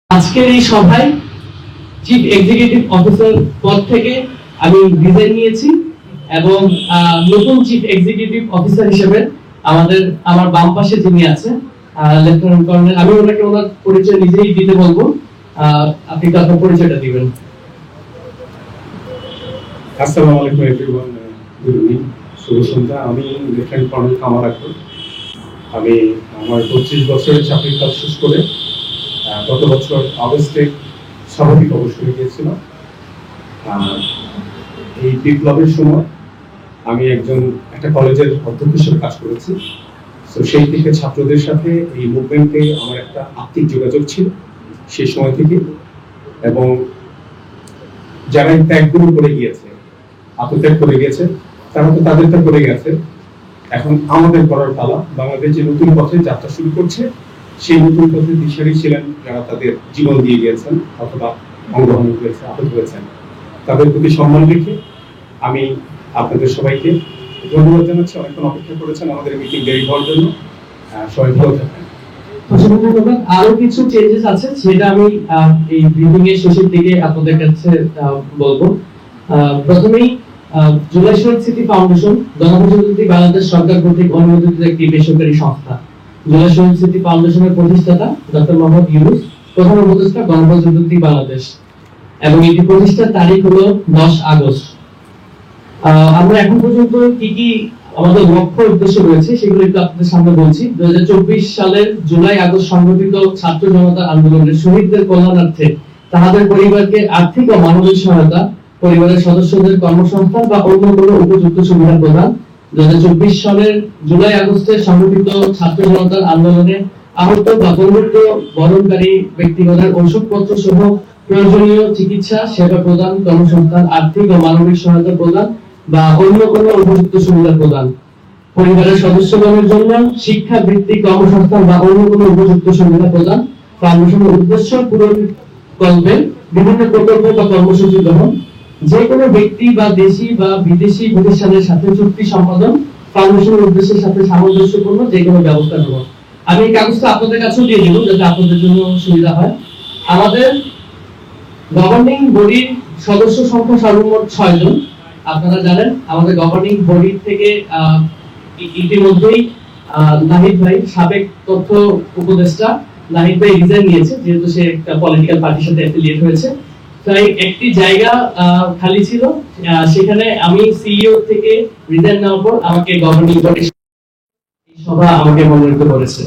আজকের এই সভায় চিফ এক্সিকিউটিভ অফিসার পদ থেকে আমি রিজাইন নিয়েছি এবং নতুন চিফ এক্সিকিউটিভ অফিসার হিসেবে আমার বাম পাশে যিনি আছেন লেফটেন্যান্ট কর্নেল, আমি ওনাকে ওনার পরিচয় নিজেই দিতে বলবো। আপনি আপনার পরিচয়টা দিবেন। আসসালামু আলাইকুম এভরিওয়ান, গুড ইভিনিং, শুভ সন্ধ্যা। আমি লেফটেন্যান্ট কর্নেল কামাল আকবর। আমি আমার 25 বছরের চাকরির কাজ শেষ করে গত বছর আগস্টে স্বাভাবিক অবসরে গিয়েছিলাম। এই বিপ্লবের সময় আমি একটা কলেজের অধ্যক্ষ হিসেবে কাজ করেছি। তো সেই থেকে ছাত্রদের সাথে এই মুভমেন্টে আমার একটা আত্মিক যোগাযোগ ছিল সেই সময় থেকে, এবং যারা এই ত্যাগগুলো করে গিয়েছে, আত্মত্যাগ করে গিয়েছে, তারা তো তাদেরটা করে গেছে। এখন আমাদের করার পালা। বাংলাদেশ যে নতুন পথে যাত্রা শুরু করছে, সেই নতুন পথে দিশারি ছিলেন যারা তাদের জীবন দিয়ে গিয়েছেন অথবা অংশগ্রহণ করেছে, আহত হয়েছেন। তাদের প্রতি সম্মান রেখে আমি আপনাদের সবাইকে ধন্যবাদ জানাচ্ছি। অনেকক্ষণ অপেক্ষা করেছেন আমাদের মিটিং দেরি হওয়ার জন্য। সবাই ভালো থাকবেন। আরো কিছু চেঞ্জেস আছে, সেটা আমি এই ব্রিফিং এর শেষের দিকে আপনাদের কাছে বলবো। প্রথমেই জুলাই শহীদ স্মৃতি ফাউন্ডেশন গণপ্রজাতন্ত্রী বাংলাদেশ সরকার কর্তৃক অনুমোদিত একটি বেসরকারি সংস্থা। জুলাই শহীদ স্মৃতি ফাউন্ডেশনের প্রতিষ্ঠাতা ডক্টর মোহাম্মদ ইউনূস, প্রধান উপদেষ্টা গণপ্রজাতন্ত্রী বাংলাদেশ, এবং এটি প্রতিষ্ঠার তারিখ হলো 10 আগস্ট। আমরা এখন পর্যন্ত কি আমাদের লক্ষ্য উদ্দেশ্য রয়েছে সেগুলো একটু আপনাদের সামনে বলছি। 2024 সালের জুলাই আগস্ট সংগঠিত ছাত্র জনতা আন্দোলনের শহীদদের কল্যাণার্থে তাদের পরিবারকে আর্থিক ও মানবিক সহায়তা, পরিবারের সদস্যদের কর্মসংস্থান বা অন্য কোনো উপযুক্ত সুবিধা প্রদান, 2024 সালের জুলাই আগস্টে সংগঠিত ছাত্র জনতার আন্দোলনে আহত বা বন্ধিত বরণকারী ব্যক্তিগণের ওষুধপত্র সহ প্রয়োজনীয় চিকিৎসা সেবা প্রদান, কর্মসংস্থান, আর্থিক ও মানবিক সহায়তা প্রদান বা অন্য কোনো উপযুক্ত সুবিধা প্রদান, পরিবারের সদস্যগণের জন্য শিক্ষা ভিত্তিক কর্মসংস্থান বা অন্য কোনো উপযুক্ত সুবিধা প্রদান, ফাউন্ডেশনের উদ্দেশ্য পূরণ করবে বিভিন্ন প্রকল্প বা কর্মসূচি গ্রহণ, যে কোনো ব্যক্তি বা দেশি বা বিদেশি প্রতিষ্ঠানের সাথে চুক্তি সম্পাদন, ফাউন্ডেশনের উদ্দেশ্যের সাথে সামঞ্জস্যপূর্ণ যে কোনো ব্যবস্থা গ্রহণ। আমি এই কাগজটা আপনাদের কাছেও দিয়ে দেব যাতে আপনাদের জন্য সুবিধা হয়। আমাদের গভর্নিং বডির সদস্য সংখ্যা সর্বমোট 6 জন। আপনারা জানেন আমাদের গভর্নিং বডি থেকে ইতিমধ্যেই নাহিদ ভাই, সাবেক তথ্য উপদেষ্টা নাহিদ ভাই রিজাইন নিয়েছে, যেহেতু সে একটা পলিটিক্যাল পার্টির সাথে অ্যাফিলিয়েট হয়েছে। তাই একটি জায়গা খালি ছিল, সেখানে আমি সিইও থেকে রিজাইন নেওয়ার পর আমাকে গভর্নিং বডি সভা আমাকে মনোনীত করেছে।